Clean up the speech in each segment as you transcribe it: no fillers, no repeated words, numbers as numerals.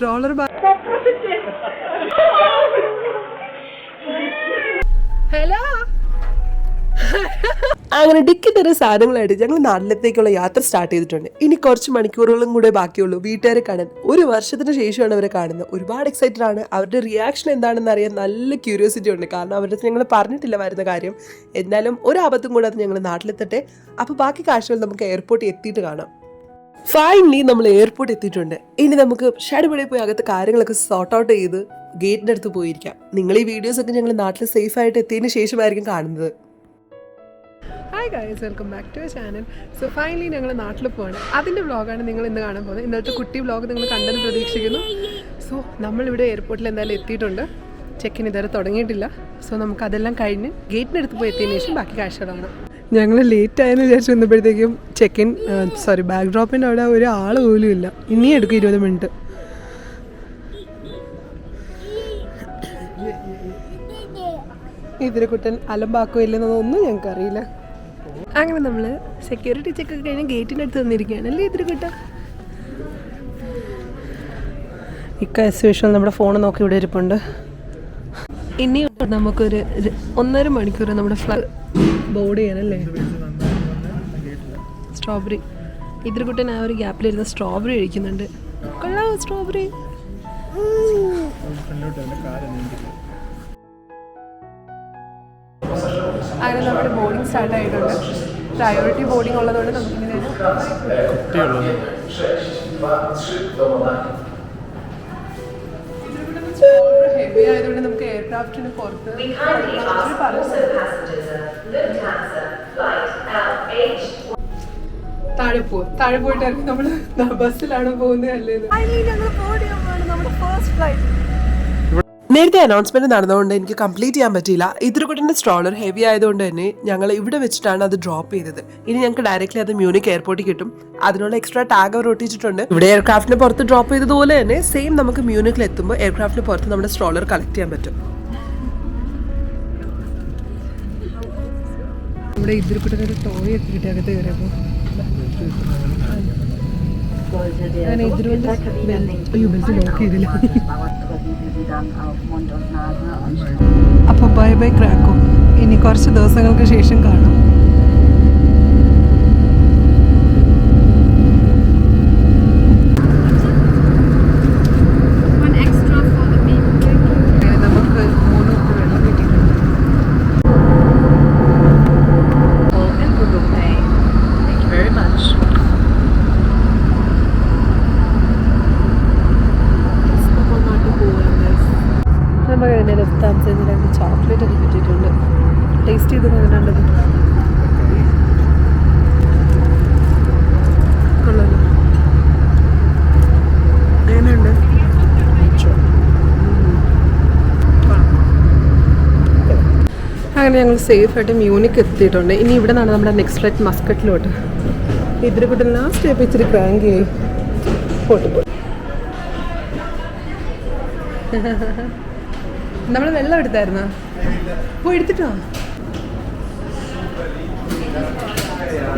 Stroller hello അങ്ങനെ ഡിക്കിൻ്റെ സാധനങ്ങളായിട്ട് ഞങ്ങൾ നാട്ടിലത്തേക്കുള്ള യാത്ര സ്റ്റാർട്ട് ചെയ്തിട്ടുണ്ട്. ഇനി കുറച്ച് മണിക്കൂറുകളും കൂടെ ബാക്കിയുള്ളൂ വീട്ടുകാരെ കാണാൻ. ഒരു വർഷത്തിന് ശേഷമാണ് അവരെ കാണുന്നത്. ഒരുപാട് എക്സൈറ്റഡ് ആണ്. അവരുടെ റിയാക്ഷൻ എന്താണെന്ന് അറിയാൻ നല്ല ക്യൂരിയോസിറ്റി ഉണ്ട്. കാരണം അവരുടെ ഞങ്ങൾ പറഞ്ഞിട്ടില്ല വരുന്ന കാര്യം. എന്നാലും ഒരു ആപത്തും കൂടാതെ ഞങ്ങൾ നാട്ടിലെത്തട്ടെ. അപ്പോൾ ബാക്കി കാഴ്ചകൾ നമുക്ക് എയർപോർട്ടിൽ എത്തിയിട്ട് കാണാം. ഫൈനലി നമ്മൾ എയർപോർട്ട് എത്തിയിട്ടുണ്ട്. ഇനി നമുക്ക് ഷാഡിപടി പോയി അകത്ത് കാര്യങ്ങളൊക്കെ സോർട്ട് ഔട്ട് ചെയ്ത് ഗേറ്റിൻ്റെ അടുത്ത് പോയിരിക്കാം. നിങ്ങൾ ഈ വീഡിയോസൊക്കെ ഞങ്ങൾ നാട്ടിൽ സേഫായിട്ട് എത്തിയതിന് ശേഷമായിരിക്കും കാണുന്നത്. Hi guys, welcome back to channel. So finally ഞങ്ങൾ നാട്ടിൽ പോവാണ്. അതിൻ്റെ വ്ളോഗാണ് നിങ്ങൾ ഇന്ന് കാണാൻ പോകുന്നത്. ഇന്നത്തെ കുട്ടി വ്ളോഗ് നിങ്ങൾ കണ്ടെന്ന് പ്രതീക്ഷിക്കുന്നു. സോ നമ്മളിവിടെ എയർപോർട്ടിൽ എന്തായാലും എത്തിയിട്ടുണ്ട്. ചെക്കിൻ ഇതുവരെ തുടങ്ങിയിട്ടില്ല. സോ നമുക്കതെല്ലാം കഴിഞ്ഞ് ഗേറ്റിൻ്റെ അടുത്ത് പോയി എത്തിയതിന് ശേഷം ബാക്കി കാഴ്ചകളാണ്. ഞങ്ങൾ ലേറ്റ് ആയെന്ന് വിചാരിച്ച് വന്നപ്പോഴത്തേക്കും ബാക്ക് ഡ്രോപ്പിൻ്റെ അവിടെ ഒരു ആൾ പോലും ഇല്ല. ഇനി എടുക്കും 20 മിനിറ്റ്. ഇതിന് കുട്ടൻ അലമ്പാക്കോ ഇല്ലെന്നതൊന്നും ഞങ്ങൾക്കറിയില്ല. അങ്ങനെ നമ്മൾ സെക്യൂരിറ്റി ചെക്കൊക്കെ കഴിഞ്ഞ് ഗേറ്റിൻ്റെ അടുത്ത് വന്നിരിക്കുകയാണ് അല്ലേ ഇതിന് കുട്ട. ആസ് യൂഷ്വൽ നമ്മുടെ ഫോൺ നോക്കി ഇവിടെ ഇരിപ്പുണ്ട്. ഇനി നമുക്കൊരു 1.5 മണിക്കൂർ നമ്മുടെ ബോർഡ് ചെയ്യാനല്ലേ. സ്ട്രോബെറി ഇതിർകുട്ടൻ ആ ഒരു ഗ്യാപ്പിലിരുന്ന് സ്ട്രോബെറി കഴിക്കുന്നുണ്ട്. കൊള്ളാമോ സ്ട്രോബെറി? അങ്ങനെ നമ്മുടെ ബോർഡിങ് സ്റ്റാർട്ട് ആയിട്ടുണ്ട്. പ്രയോറിറ്റി ബോർഡിങ് ഉള്ളതുകൊണ്ട് നമുക്കിങ്ങനെ ഹെവി ആയതുകൊണ്ട് നമുക്ക് എയർക്രാഫ്റ്റിന് പുറത്ത് താഴെ പോയിട്ടായിരിക്കും നമ്മൾ ബസ്സിലാണ് പോകുന്നത് അല്ലേ. നേരത്തെ അനൗൺസ്മെന്റ് നടന്നുകൊണ്ട് എനിക്ക് കംപ്ലീറ്റ് ചെയ്യാൻ പറ്റിയില്ല. ഇതിർകുട്ടൻ്റെ സ്ട്രോളർ ഹെവി ആയതുകൊണ്ട് തന്നെ ഞങ്ങൾ ഇവിടെ വെച്ചിട്ടാണ് അത് ഡ്രോപ്പ് ചെയ്തത്. ഇനി ഞങ്ങൾക്ക് ഡയറക്റ്റ്ലി അത് മ്യൂണിക് എയർപോർട്ടിൽ കിട്ടും. അതിനുള്ള എക്സ്ട്രാ ടാഗ് അവർ ഒട്ടിച്ചിട്ടുണ്ട്. ഇവിടെ എയർക്രാഫ്റ്റിന് പുറത്ത് ഡ്രോപ്പ് ചെയ്തതുപോലെ തന്നെ സെയിം നമുക്ക് മ്യൂണിക്കിൽ എത്തുമ്പോൾ എയർക്രാഫ്റ്റിന് പുറത്ത് നമ്മുടെ സ്ട്രോളർ കളക്ട് ചെയ്യാൻ പറ്റും. ഇവിടെ ഇതിർകുട്ടൻ്റെ ഒരു ടോയ് ഒക്കെ കിട്ടി അകത്ത് കയറിയപ്പോൾ അപ്പൊ ബൈ ബൈ ക്രാക്കോ. ഇനി കുറച്ച് ദിവസങ്ങൾക്ക് ശേഷം കാണാം. ചോക്ലേറ്റ് ഒക്കെ കിട്ടിയിട്ടുണ്ട്. ടേസ്റ്റ് ചെയ്ത് നോക്കണ്ടത് കൊള്ളാലോ. എങ്ങനെയുണ്ട്? അങ്ങനെ ഞങ്ങൾ സേഫായിട്ട് മ്യൂണിക് എത്തിയിട്ടുണ്ട്. ഇനി ഇവിടെ നിന്നാണ് നമ്മുടെ നെക്സ്റ്റ് ഫ്ലൈറ്റ് മസ്കറ്റിലോട്ട്. ഇതിൽ കൂടെ ലാസ്റ്റ് സ്റ്റേപ്പ് ഇച്ചിരി ക്രാങ്ക് ആയി പോട്ട്. നമ്മൾ വെള്ളം എടുത്തായിരുന്നോ? പോയി എടുത്തിട്ടോ?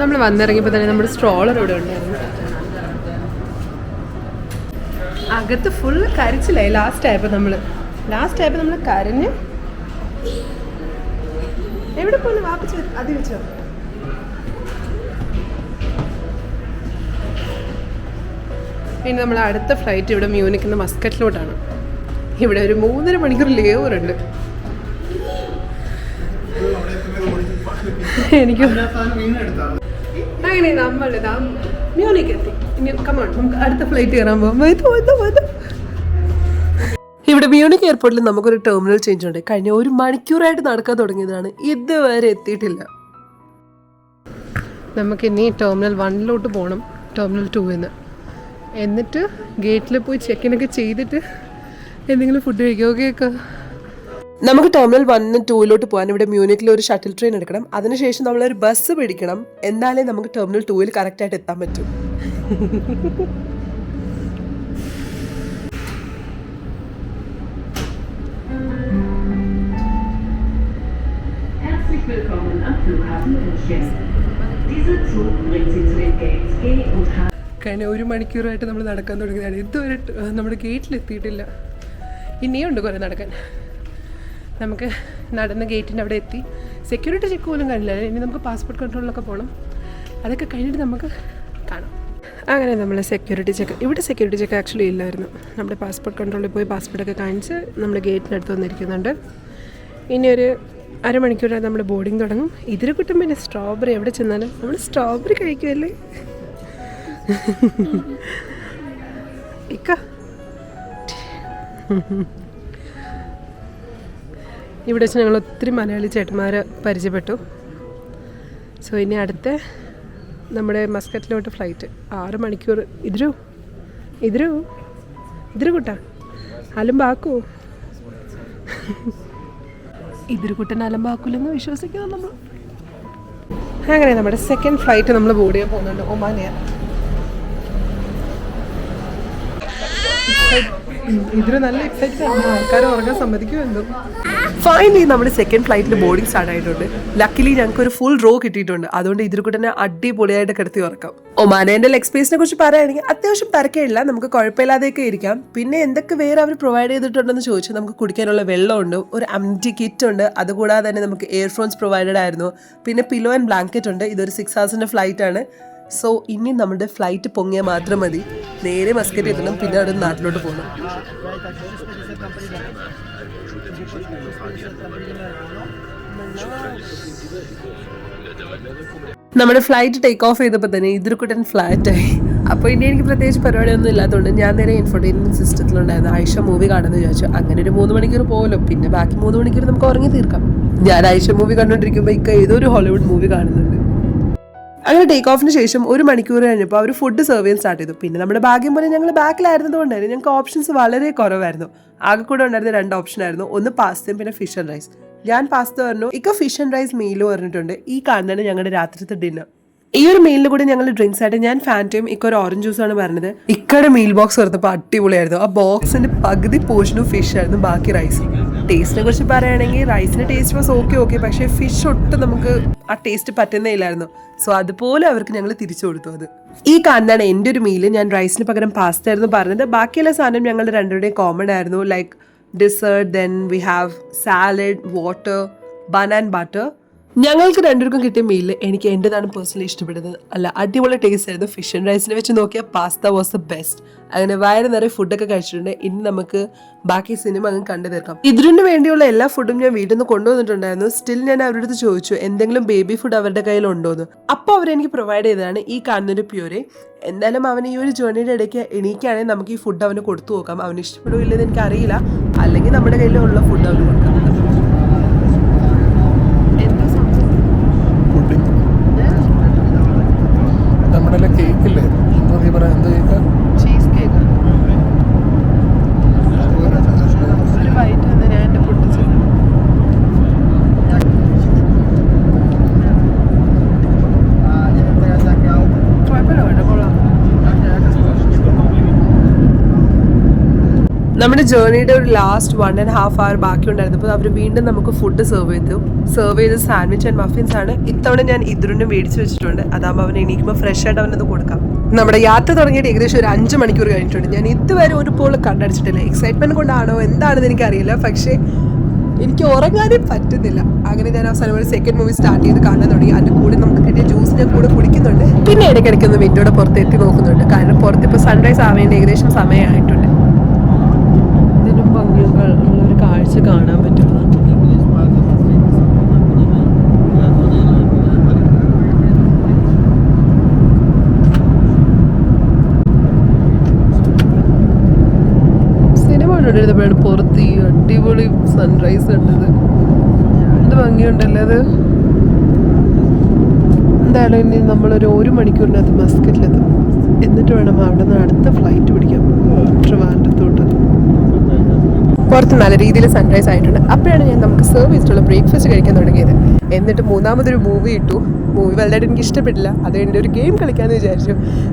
നമ്മൾ വന്നിറങ്ങിയപ്പോൾ തന്നെ നമ്മുടെ സ്ട്രോളർ ഇവിടെ ഉണ്ടായിരുന്നു. അകത്ത് ഫുള്ള് കരച്ചില്ലായി. ലാസ്റ്റ് ആയപ്പോൾ നമ്മൾ കരഞ്ഞ് എവിടെ പോലും വാപ്പിച്ച് അതി വെച്ചോ. ഇനി നമ്മൾ അടുത്ത ഫ്ലൈറ്റ് ഇവിടെ മ്യൂണിക്കിൽ നിന്ന് മസ്കറ്റിലോട്ടാണ്. ഇവിടെ ഒരു 3.5 മണിക്കൂർ ലേവർ ഉണ്ട്. എനിക്ക് അങ്ങനെ നമ്മൾ മ്യൂണിക്ക് എത്തി. ഇനി കമോൺ നമുക്ക് അടുത്ത ഫ്ലൈറ്റ് കയറാൻ പോകാം. ഇവിടെ മ്യൂണിക് എയർപോർട്ടിൽ നമുക്കൊരു ടെർമിനൽ ചേഞ്ച് ഉണ്ട്. കഴിഞ്ഞ 1 മണിക്കൂറായിട്ട് നടക്കാൻ തുടങ്ങിയതാണ്. ഇതുവരെ എത്തിയിട്ടില്ല. നമുക്കിനി ടെർമിനൽ 1 പോകണം. ടെർമിനൽ 2 എന്നിട്ട് ഗേറ്റിൽ പോയി ചെക്കിനൊക്കെ ചെയ്തിട്ട് എന്തെങ്കിലും ഫുഡ് കഴിക്കുക. ഓക്കെ, നമുക്ക് ടെർമിനൽ 1 ഉം 2 പോകാൻ ഇവിടെ മ്യൂണിക്കിൽ ഒരു ഷട്ടിൽ ട്രെയിൻ എടുക്കണം. അതിനുശേഷം നമ്മളൊരു ബസ് പിടിക്കണം. എന്നാലേ നമുക്ക് ടെർമിനൽ 2 കറക്റ്റായിട്ട് എത്താൻ പറ്റും. കഴിഞ്ഞ 1 മണിക്കൂറായിട്ട് നമ്മൾ നടക്കാൻ തുടങ്ങിയതാണ്. ഇതുവരെ നമ്മുടെ ഗേറ്റിലെത്തിയിട്ടില്ല. ഇനിയും ഉണ്ട് കുറേ നടക്കാൻ. നമുക്ക് നടന്ന ഗേറ്റിൻ്റെ അവിടെ എത്തി. സെക്യൂരിറ്റി ചെക്ക് പോലും കാണില്ല. ഇനി നമുക്ക് പാസ്പോർട്ട് കൺട്രോളിലൊക്കെ പോകണം. അതൊക്കെ കഴിഞ്ഞിട്ട് നമുക്ക് കാണാം. അങ്ങനെ നമ്മൾ സെക്യൂരിറ്റി ചെക്ക്, ഇവിടെ സെക്യൂരിറ്റി ചെക്ക് ആക്ച്വലി ഇല്ലായിരുന്നു. നമ്മുടെ പാസ്പോർട്ട് കൺട്രോളിൽ പോയി പാസ്പോർട്ടൊക്കെ കാണിച്ച് നമ്മൾ ഗേറ്റിനടുത്ത് വന്നിരിക്കുന്നുണ്ട്. ഇനി ഒരു അരമണിക്കൂറായി നമ്മൾ ബോർഡിങ് തുടങ്ങും. ഇതിൽ കിട്ടും. പിന്നെ സ്ട്രോബെറി എവിടെ ചെന്നാലും നമ്മൾ സ്ട്രോബെറി കഴിക്കുമല്ലേ ഇക്ക. ഇവിടെ വെച്ച് ഞങ്ങൾ ഒത്തിരി മലയാളി ചേട്ടന്മാരെ പരിചയപ്പെട്ടു. സോ ഇനി അടുത്ത നമ്മുടെ മസ്കറ്റിലോട്ട് ഫ്ലൈറ്റ് 6 മണിക്കൂർ. ഇതിരു കൂട്ടാ അലമ്പാക്കൂ. ഇതിരുകുട്ടൻ അലമ്പാക്കൂലെന്ന് വിശ്വസിക്കുന്നു നമ്മൾ. അങ്ങനെ നമ്മുടെ സെക്കൻഡ് ഫ്ലൈറ്റ് നമ്മൾ ബോർഡ് ചെയ്യാൻ പോകുന്നുണ്ട്. ഒമാനിയ. ഇതിന് നല്ല എക്സൈറ്റഡ് ആണ്. ആൾക്കാർ ഉറങ്ങാൻ സമ്മതിക്കുമെന്തോ. ഫൈനലി നമ്മുടെ സെക്കൻഡ് ഫ്ലൈറ്റിൽ ബോർഡിംഗ് സ്റ്റാർട്ട് ആയിട്ടുണ്ട്. ലക്കിലി ഞങ്ങൾക്ക് ഒരു ഫുൾ റോ കിട്ടിയിട്ടുണ്ട്. അതുകൊണ്ട് ഇതിരുകുട്ടനെ അടിപൊളിയായിട്ട് കിടത്തി ഉറക്കാം. ഒമാനേന്റെ ലെഗ് സ്പേസിനെ കുറിച്ച് പറയുകയാണെങ്കിൽ അത്യാവശ്യം തിരക്കേയില്ല. നമുക്ക് കുഴപ്പമില്ലാതെയൊക്കെ ഇരിക്കാം. പിന്നെ എന്തൊക്കെ വേറെ അവർ പ്രൊവൈഡ് ചെയ്തിട്ടുണ്ടെന്ന് ചോദിച്ചാൽ നമുക്ക് കുടിക്കാനുള്ള വെള്ളമുണ്ട്, ഒരു അംറ്റി കിറ്റ് ഉണ്ട്. അതുകൂടാതെ തന്നെ നമുക്ക് എയർഫോൺസ് പ്രൊവൈഡഡ് ആയിരുന്നു. പിന്നെ പില്ലോ ആൻഡ് ബ്ലാങ്കറ്റ് ഉണ്ട്. ഇതൊരു 6 hours ഫ്ലൈറ്റ് ആണ്. സോ ഇനി നമ്മുടെ ഫ്ലൈറ്റ് പൊങ്ങിയാൽ മാത്രം മതി. നേരെ മസ്കറ്റ് എത്തണം. പിന്നെ അവിടെ നാട്ടിലോട്ട് പോകണം. നമ്മുടെ ഫ്ലൈറ്റ് ടേക്ക് ഓഫ് ചെയ്തപ്പോൾ തന്നെ ഇതിരുക്കുട്ടൻ ഫ്ലാറ്റായി. അപ്പോൾ ഇനി എനിക്ക് പ്രത്യേകിച്ച് പരിപാടിയൊന്നും ഇല്ലാത്തതുകൊണ്ട് ഞാൻ നേരെ ഇൻഫോർടൈൻമെന്റ് സിസ്റ്റത്തിലുണ്ടായിരുന്നു. ആയിഷ മൂവി കാണുമെന്ന് ചോദിച്ചു. അങ്ങനെ ഒരു 3 മണിക്കൂർ പോലും. പിന്നെ ബാക്കി 3 മണിക്കൂർ നമുക്ക് ഉറങ്ങി തീർക്കാം. ഞാൻ ആയിഷ മൂവി കണ്ടുകൊണ്ടിരിക്കുമ്പോൾ ഇക്ക ഏതൊരു ഹോളിവുഡ് മൂവി കാണുന്നുണ്ട്. അങ്ങനെ ടേക്ക് ഓഫിന് ശേഷം 1 മണിക്കൂർ കഴിഞ്ഞപ്പോൾ അവർ ഫുഡ് സെർവ് ചെയ്യാൻ സ്റ്റാർട്ട് ചെയ്തു. പിന്നെ നമ്മുടെ ഭാഗ്യം പോലെ ഞങ്ങൾ ബാക്കിലായിരുന്നതുകൊണ്ടായിരുന്നു ഞങ്ങൾക്ക് ഓപ്ഷൻസ് വളരെ കുറവായിരുന്നു. ആകെ കൂടെ ഉണ്ടായിരുന്ന 2 ഓപ്ഷനായിരുന്നു. ഒന്ന് പാസ്തയും പിന്നെ ഫിഷ് ആൻഡ് റൈസ്. ഞാൻ പാസ്ത പറഞ്ഞു, ഇക്ക ഫിഷ് ആൻഡ് റൈസ് മീൽ പറഞ്ഞിട്ടുണ്ട്. ഈ കാണുന്നതാണ് ഞങ്ങളുടെ രാത്രിത്തെ ഡിന്നർ. ഈ ഒരു മീലിൽ കൂടെ ഞങ്ങൾ ഡ്രിങ്ക്സ് ആയിട്ട് ഞാൻ ഫാൻറ്റയും ഇക്ക ഒരു ഓറഞ്ച് ജ്യൂസാണ് പറഞ്ഞത്. ഇക്കയുടെ മീൽ ബോക്സ് എടുത്തപ്പോൾ അടിപൊളിയായിരുന്നു. ആ ബോക്സിന്റെ പകുതി പോർഷനും ഫിഷ് ആയിരുന്നു, ബാക്കി റൈസും. ടേസ്റ്റിനെ കുറിച്ച് പറയുകയാണെങ്കിൽ റൈസിന്റെ ടേസ്റ്റ് വാസ് ഓക്കെ. പക്ഷേ ഫിഷ് ഒട്ടും നമുക്ക് ആ ടേസ്റ്റ് പറ്റുന്നേ ഇല്ലായിരുന്നു. സോ അതുപോലെ അവർക്ക് ഞങ്ങൾ തിരിച്ചു കൊടുത്തു. അത് ഈ കാണുന്നതാണ് എൻ്റെ ഒരു മീല്. ഞാൻ റൈസിന് പകരം പാസ്ത ആയിരുന്നു പറഞ്ഞത്. ബാക്കിയുള്ള സാധനം ഞങ്ങളുടെ രണ്ടുപേരുടെയും കോമൺ ആയിരുന്നു. Like dessert, then we have salad, water, bun and butter. ഞങ്ങൾക്ക് രണ്ടുപേർക്കും കിട്ടിയ മീലിൽ എനിക്ക് എൻ്റെതാണ് പേഴ്സണലി ഇഷ്ടപ്പെട്ടത്. അല്ല, അടിപൊളി ടേസ്റ്റ് ആയിരുന്നു. ഫിഷ് ആൻഡ് റൈസിനെ വെച്ച് നോക്കിയാൽ പാസ്ത വാസ് ദ ബെസ്റ്റ്. അങ്ങനെ വയറ് നിറയെ ഫുഡൊക്കെ കഴിച്ചിട്ടുണ്ട്. ഇനി നമുക്ക് ബാക്കി സിനിമ അങ്ങ് കണ്ടു തീർക്കാം. ഇതിനു വേണ്ടിയുള്ള എല്ലാ ഫുഡും ഞാൻ വീട്ടിൽ നിന്ന് കൊണ്ടുവന്നിട്ടുണ്ടായിരുന്നു. സ്റ്റിൽ ഞാൻ അവരുടെ അടുത്ത് ചോദിച്ചു എന്തെങ്കിലും ബേബി ഫുഡ് അവരുടെ കയ്യിൽ ഉണ്ടോയെന്ന്. അപ്പോൾ അവരെനിക്ക് പ്രൊവൈഡ് ചെയ്തതാണ് ഈ കാണുന്നൊരു പ്യൂരെ. എന്തായാലും അവൻ ഈ ഒരു ജേർണിയുടെ ഇടയ്ക്ക് എണീക്കുകയാണെങ്കിൽ നമുക്ക് ഈ ഫുഡ് അവന് കൊടുത്തു നോക്കാം. അവന് ഇഷ്ടപ്പെടുകയില്ലെന്ന് എനിക്കറിയില്ല. അല്ലെങ്കിൽ നമ്മുടെ കയ്യിലുള്ള ഫുഡ് അവന് കൊടുക്കാം. നമ്മുടെ കേക്കില്ലേ, നീ പറയാം എന്ത് കേക്ക്? Cheese cake. ഒരു വൈറ്റ് ഞാൻ എൻ്റെ പൊട്ടിച്ചു. നമ്മുടെ ജേർണിയുടെ ഒരു ലാസ്റ്റ് 1.5 hour ബാക്കി ഉണ്ടായിരുന്നപ്പോൾ അവർ വീണ്ടും നമുക്ക് ഫുഡ് സെർവ് ചെയ്ത് സാൻഡ്വിച്ച് ആൻഡ് മഫിൻസ് ആണ്. ഇത്തവണ ഞാൻ ഇതിനും മേടിച്ച് വെച്ചിട്ടുണ്ട്. അതാകുമ്പോൾ അവൻ എണീക്കുമ്പോൾ ഫ്രഷ് ആയിട്ട് അവനത് കൊടുക്കാം. നമ്മുടെ യാത്ര തുടങ്ങിയിട്ട് ഏകദേശം ഒരു 5 മണിക്കൂർ കഴിഞ്ഞിട്ടുണ്ട്. ഞാൻ ഇതുവരെ ഒരു പോൾ കണ്ടടിച്ചിട്ടില്ല. എക്സൈറ്റ്മെന്റ് കൊണ്ടാണോ എന്താണെന്ന് എനിക്കറിയില്ല. പക്ഷേ എനിക്ക് ഉറങ്ങാനേ പറ്റുന്നില്ല. അങ്ങനെ ഞാൻ അവസാനം ഒരു സെക്കൻഡ് മൂവി സ്റ്റാർട്ട് ചെയ്ത് കാണാൻ തുടങ്ങി. അതിൻ്റെ കൂടെ നമുക്ക് കിട്ടിയ ജ്യൂസിൻ്റെ കൂടെ കുടിക്കുന്നുണ്ട്. പിന്നെ ഇടയ്ക്കിടയ്ക്കൊന്ന് വിൻഡോയുടെ പുറത്ത് എത്തി നോക്കുന്നുണ്ട്. കാരണം പുറത്തിപ്പോൾ സൺറൈസ് ആവേണ്ട ഏകദേശം സമയമായിട്ടുണ്ട്. ഇതിനും ഭംഗിയുള്ള ഒരു കാഴ്ച കാണാൻ പറ്റും. സിനിമ കണ്ടിരുന്നപ്പോഴാണ് പുറത്ത് ഈ അടിപൊളി സൺറൈസ് കണ്ടത്. എന്ത് ഭംഗിയുണ്ടല്ലേ അത്. എന്തായാലും ഇനി നമ്മളൊരു 1 മണിക്കൂറിനകത്ത് മസ്കറ്റിലെത്തും. എന്നിട്ട് വേണം അവിടെ നിന്ന് അടുത്ത ഫ്ലൈറ്റ് പിടിക്കാം ട്രിവാൻഡ്രത്തോട്ട്. പുറത്ത് നല്ല രീതിയിൽ സൺറൈസ് ആയിട്ടുണ്ട്. അപ്പോഴാണ് ഞാൻ നമുക്ക് സെർവ് ചെയ്തിട്ടുള്ള ബ്രേക്ക്ഫാസ്റ്റ് കഴിക്കാൻ തുടങ്ങിയത്. എന്നിട്ട് മൂന്നാമതൊരു മൂവി ഇട്ടു. മൂവി വലുതായിട്ട് എനിക്ക് ഇഷ്ടപ്പെട്ടില്ല. അത് കഴിഞ്ഞിട്ട് ഒരു ഗെയിം കളിക്കാമെന്ന് വിചാരിച്ചു.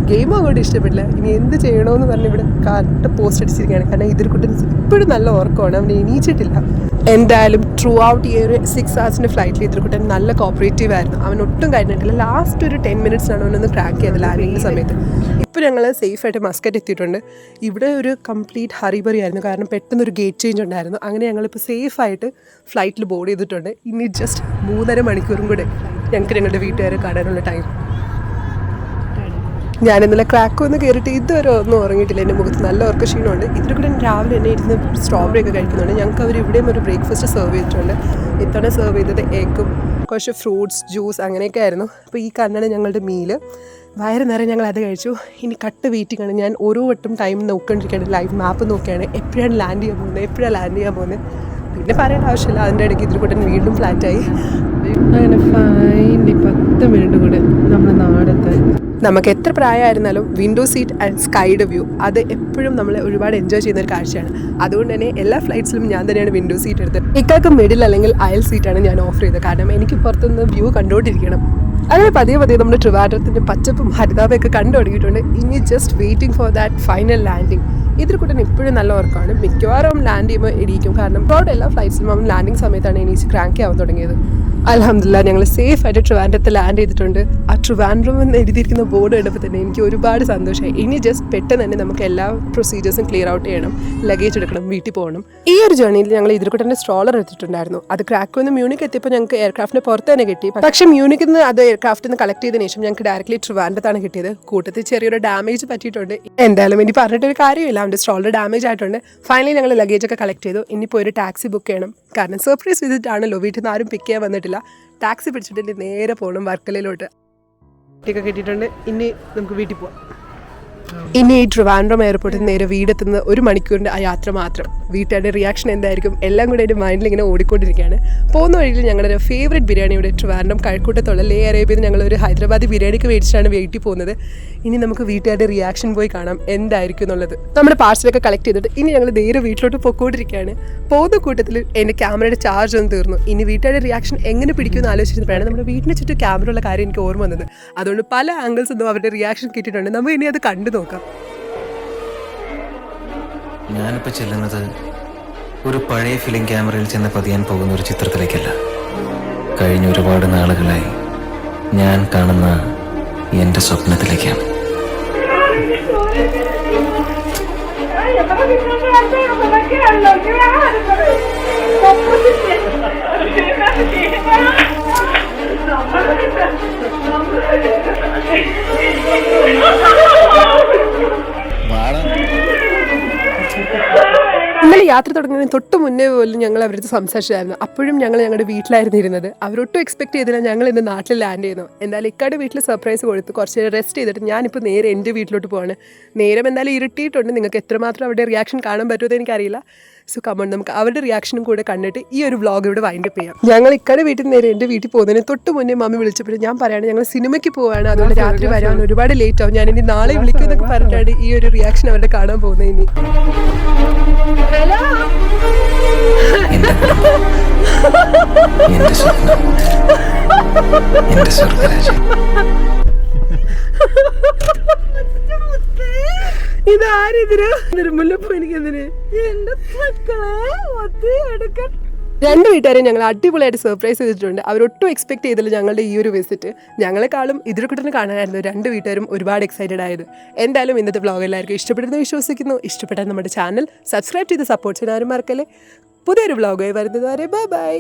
ഗെയിമും അങ്ങോട്ട് ഇഷ്ടപ്പെട്ടില്ല. ഇനി എന്ത് ചെയ്യണമെന്ന് പറഞ്ഞ് ഇവിടെ കറക്റ്റ് പോസ്റ്റ് അടിച്ചിരിക്കുകയാണ്. കാരണം ഇതിൽ കുട്ടി ഇപ്പോഴും നല്ല ഉറക്കമാണ്. അവൻ എണീച്ചിട്ടില്ല. എന്തായാലും ത്രൂ ഔട്ട് ഈ ഒരു 6 hours ഫ്ലൈറ്റിൽ ഇതിൽക്കൂട്ടൻ നല്ല കോപ്പറേറ്റീവ് ആയിരുന്നു. അവൻ ഒട്ടും കഴിഞ്ഞിട്ടില്ല. ലാസ്റ്റ് ഒരു 10 minutes അവനൊന്ന് ക്രാക്ക് ചെയ്തത് ലാൻഡിങ്ങിൻ്റെ സമയത്ത്. ഇപ്പോൾ ഞങ്ങൾ സേഫായിട്ട് മസ്കറ്റ് എത്തിയിട്ടുണ്ട്. ഇവിടെ ഒരു കംപ്ലീറ്റ് ഹറിബറി ആയിരുന്നു, കാരണം പെട്ടെന്നൊരു ഗേറ്റ് ചേഞ്ച് ഉണ്ടായിരുന്നു. അങ്ങനെ ഞങ്ങളിപ്പോൾ സേഫായിട്ട് ഫ്ലൈറ്റിൽ ബോർഡ് ചെയ്തിട്ടുണ്ട്. ഇനി ജസ്റ്റ് 3.5 മണിക്കൂറും കൂടെ ഞങ്ങൾക്ക് ഞങ്ങളുടെ വീട്ടുകാരെ കാണാനുള്ള ടൈം. ഞാൻ ഇന്നലെ ക്രാക്കൊന്ന് കയറിയിട്ട് ഇതുവരെ ഒന്നും ഉറങ്ങിയിട്ടില്ല. എൻ്റെ മുഖത്ത് നല്ല ഉറക്ക ക്ഷീണമുണ്ട്. ഇതിൽ കൂടെ രാവിലെ തന്നെ ഇരുന്ന് സ്ട്രോബെറി ഒക്കെ കഴിക്കുന്നുണ്ട്. ഞങ്ങൾക്ക് അവർ ഇവിടെയും ഒരു ബ്രേക്ക്ഫാസ്റ്റ് സെർവ് ചെയ്തിട്ടുണ്ട്. ഇത്തവണ സെർവ് ചെയ്തത് എഗ്ഗും കുറച്ച് ഫ്രൂട്ട്സ് ജ്യൂസ് അങ്ങനെയൊക്കെ ആയിരുന്നു. അപ്പോൾ ഈ കണ്ണാണ് ഞങ്ങളുടെ മീല്. വയറ് നേരം ഞങ്ങൾ അത് കഴിച്ചു. ഇനി കട്ട് വെയിറ്റിംഗ് ആണ്. ഞാൻ ഓരോ വട്ടം ടൈം നോക്കിക്കൊണ്ടിരിക്കുകയാണ്, ലൈവ് മാപ്പ് നോക്കുകയാണ്, എപ്പോഴാണ് ലാൻഡ് ചെയ്യാൻ പോകുന്നത്. പിന്നെ പറയേണ്ട ആവശ്യമില്ല, അതിൻ്റെ ഇടയ്ക്ക് ഇതിൽ കൂടെ വീണ്ടും ഫ്ലാറ്റായി. അങ്ങനെ ഫൈനലി 10 മിനിറ്റ് കൂടെ നമ്മുടെ നാടെത്താൻ. നമുക്ക് എത്ര പ്രായമായിരുന്നാലും വിൻഡോ സീറ്റ് ആൻഡ് സ്കൈഡ് വ്യൂ അത് എപ്പോഴും നമ്മൾ ഒരുപാട് എൻജോയ് ചെയ്യുന്ന ഒരു കാഴ്ചയാണ്. അതുകൊണ്ട് തന്നെ എല്ലാ ഫ്ലൈറ്റ്സിലും ഞാൻ തന്നെയാണ് വിൻഡോ സീറ്റ് എടുത്തത്. ഇക്കാൾക്ക് മിഡിൽ അല്ലെങ്കിൽ അയൽ സീറ്റാണ് ഞാൻ ഓഫർ ചെയ്തത്, കാരണം എനിക്ക് പുറത്തുനിന്ന് വ്യൂ കണ്ടുകൊണ്ടിരിക്കണം. അങ്ങനെ പതിയെ നമ്മൾ ട്രിവാൻഡ്രത്തിൻ്റെ പച്ചപ്പും ഹരിതാപയൊക്കെ കണ്ടു തുടങ്ങിയിട്ടുണ്ട്. ഇനി just waiting for that final landing. ഇതിൽ കൂടെ ഇപ്പോഴും നല്ല ഉറക്കമാണ്. മിക്കവാറും ലാൻഡ് ചെയ്യുമ്പോൾ എണീക്കും, കാരണം ഇപ്പോൾ എല്ലാ ഫ്ലൈറ്റ്സിലും അവൻ ലാൻഡിങ് സമയത്താണ് എണീച്ച് ക്രാങ്ക് ആവാൻ തുടങ്ങിയത്. അൽഹംദുലില്ലാ ഞങ്ങൾ സേഫായിട്ട് ട്രിവാൻഡ്രത്ത് ലാൻഡ് ചെയ്തിട്ടുണ്ട്. ആ ട്രിവാൻഡ്രം എന്ന് എഴുതിയിരിക്കുന്ന ബോർഡ് കണ്ടപ്പോൾ തന്നെ എനിക്ക് ഒരുപാട് സന്തോഷമായി. ഇനി ജസ്റ്റ് പെട്ടെന്ന് തന്നെ നമുക്ക് എല്ലാ പ്രൊസീജിയേഴ്സും ക്ലിയർ ഔട്ട് ചെയ്യണം, ലഗേജ് എടുക്കണം, വീട്ടിൽ പോകണം. ഈ ഒരു ജേർണിയിൽ ഞങ്ങൾ ഇതിൽ കൂടെ തന്നെ സ്ട്രോളർ എടുത്തിട്ടുണ്ടായിരുന്നു. അത് ക്രാക്ക് വന്ന് മ്യൂണിക് എത്തിയപ്പോൾ ഞങ്ങൾക്ക് എയർക്രാഫ്റ്റിന് പുറത്ത് തന്നെ കിട്ടി. പക്ഷേ മ്യൂണിക്കിൽ നിന്ന് അത് എയർക്രാഫ്റ്റിൽ നിന്ന് കളക്ട് ചെയ്തതിനു ശേഷം ഞങ്ങൾക്ക് ഡയറക്റ്റ്ലി ട്രിവാൻഡ്രത്താണ് കിട്ടിയത്. കൂട്ടത്തിൽ ചെറിയൊരു ഡാമേജ് പറ്റിയിട്ടുണ്ട്. എന്തായാലും ഇനി പറഞ്ഞിട്ടൊരു കാര്യമില്ല, അവൻ്റെ സ്ട്രോളർ ഡാമേജ് ആയിട്ടുണ്ട്. ഫൈനലി ഞങ്ങൾ ലഗേജൊക്കെ കളക്ട് ചെയ്തു. ഇനിയിപ്പോൾ ഒരു ടാക്സി ബുക്ക് ചെയ്യണം, കാരണം സർപ്രൈസ് വിസിറ്റ് ആണല്ലോ, വീട്ടിൽ നിന്ന് ആരും പിക്ക് ചെയ്യാൻ വന്നിട്ടില്ല. ടാക്സി പിടിച്ചിട്ട് നേരെ പോകണം വർക്കലയിലോട്ട്. ഒക്കെ കിട്ടിയിട്ടുണ്ട്. ഇനി നമുക്ക് വീട്ടിൽ പോവാം. ഇനി ഈ ട്രിവാൻഡ്രം എയർപോർട്ടിൽ നേരെ വീടെത്തുന്ന 1 മണിക്കൂറിൻ്റെ ആ യാത്ര മാത്രം. വീട്ടുകാരുടെ റിയാക്ഷൻ എന്തായിരിക്കും എല്ലാം കൂടെ എൻ്റെ മൈൻഡിൽ ഇങ്ങനെ ഓടിക്കൊണ്ടിരിക്കുകയാണ്. പോകുന്ന വഴിയിൽ ഞങ്ങളുടെ ഫേവറേറ്റ് ബിരിയാണിയുടെ ട്രിവാൻഡ്രം കഴക്കൂട്ടത്തുള്ള ലേ അറേബ്യയിൽ ഞങ്ങൾ ഒരു ഹൈദരാബാദി ബിരിയാണിക്ക് മേടിച്ചിട്ടാണ് വീട്ടിൽ പോകുന്നത്. ഇനി നമുക്ക് വീട്ടുകാരുടെ റിയാക്ഷൻ പോയി കാണാം എന്തായിരിക്കും എന്നുള്ളത്. നമ്മുടെ പാർസലൊക്കെ കളക്ട് ചെയ്തിട്ട് ഇനി ഞങ്ങൾ നേരെ വീട്ടിലോട്ട് പോയിക്കൊണ്ടിരിക്കുകയാണ്. പോകുന്ന കൂട്ടത്തിൽ എൻ്റെ ക്യാമറയുടെ ചാർജ് ഒന്ന് തീർന്നു. ഇനി വീട്ടുകാരുടെ റിയാക്ഷൻ എങ്ങനെ പിടിക്കുമെന്ന് ആലോചിച്ചപ്പോഴാണ് നമ്മുടെ വീട്ടിന് ചുറ്റും ക്യാമറ ഉള്ള കാര്യം എനിക്ക് ഓർമ്മ വന്നത്. അതുകൊണ്ട് പല ആംഗിൾസ് ഒന്നും അവരുടെ റിയാക്ഷൻ കിട്ടിയിട്ടുണ്ട്. നമ്മൾ ഇനി അത് കണ്ടു നോക്കാം. ഞാനിപ്പോൾ ചെല്ലുന്നത് ഒരു പഴയ ഫിലിം ക്യാമറയിൽ ചെന്ന് പതിയാൻ പോകുന്ന ഒരു ചിത്രത്തിലേക്കല്ല. കഴിഞ്ഞ ഒരുപാട് നാളുകളായി ഞാൻ കാണുന്ന എൻ്റെ സ്വപ്നത്തിലേക്കാണ്. ഇന്നലെ യാത്ര തുടങ്ങുന്നതിന് തൊട്ട് മുന്നേ പോലും ഞങ്ങൾ അവരടുത്ത് സംസാരിച്ചായിരുന്നു. അപ്പോഴും ഞങ്ങൾ ഞങ്ങളുടെ വീട്ടിലായിരുന്നു ഇരുന്നത്. അവരൊട്ടും എക്സ്പെക്ട് ചെയ്തില്ല ഞങ്ങൾ ഇന്ന് നാട്ടിൽ ലാൻഡ് ചെയ്യുന്നു. എന്തായാലും ഇക്കാട് വീട്ടിൽ സർപ്രൈസ് കൊടുത്ത് കുറച്ച് നേരം റെസ്റ്റ് ചെയ്തിട്ട് ഞാനിപ്പോൾ നേരെ എൻ്റെ വീട്ടിലോട്ട് പോവാണ്. നേരം എന്തായാലും ഇരുട്ടിയിട്ടുണ്ട്. നിങ്ങൾക്ക് എത്രമാത്രം അവരുടെ റിയാക്ഷൻ കാണാൻ പറ്റുമെന്ന് എനിക്കറിയില്ല. സോ കമോൺ, നമുക്ക് അവരുടെ റിയാക്ഷനും കൂടെ കണ്ടിട്ട് ഈ ഒരു വ്ളോഗ് ഇവിടെ വൈൻഡപ്പ് ചെയ്യാം. ഞങ്ങൾ ഇക്കാട് വീട്ടിൽ നേരെ എൻ്റെ വീട്ടിൽ പോകുന്നതിന് തൊട്ട് മുന്നേ മമ്മി വിളിച്ചപ്പോൾ ഞാൻ പറയുകയാണ് ഞങ്ങൾ സിനിമയ്ക്ക് പോവാണ്, അതുകൊണ്ട് രാത്രി വരാൻ ഒരുപാട് ലേറ്റ് ആവും, ഞാൻ ഇനി നാളെ വിളിക്കുമെന്നൊക്കെ പറഞ്ഞിട്ടാണ് ഈ ഒരു റിയാക്ഷൻ അവരുടെ കാണാൻ പോകുന്നത്. ഇനി ഇതാരിതിന് നിർമ്മലപ്പോ എനിക്കെന്തിന് രണ്ട് വീട്ടുകാരെയും ഞങ്ങൾ അടിപൊളിയായിട്ട് സർപ്രൈസ് ചെയ്തിട്ടുണ്ട്. അവരൊട്ടും എക്സ്പെക്ട് ചെയ്തില്ല ഞങ്ങളുടെ ഈ ഒരു വിസിറ്റ്. ഞങ്ങളെക്കാളും ഇതിൽക്കൂട്ടനെ കാണാനായിരുന്നു രണ്ട് വീട്ടുകാരും ഒരുപാട് എക്സൈറ്റഡ് ആയത്. എന്തായാലും ഇന്നത്തെ വ്ളോഗ് എല്ലാവർക്കും ഇഷ്ടപ്പെടുന്നു വിശ്വസിക്കുന്നു. ഇഷ്ടപ്പെട്ടാൽ നമ്മുടെ ചാനൽ സബ്സ്ക്രൈബ് ചെയ്ത് സപ്പോർട്ട് ചെയ്യാൻ ആരും മറക്കല്ലേ. പുതിയൊരു വ്ളോഗായി വരുന്നത് വരെ ബൈ ബൈ.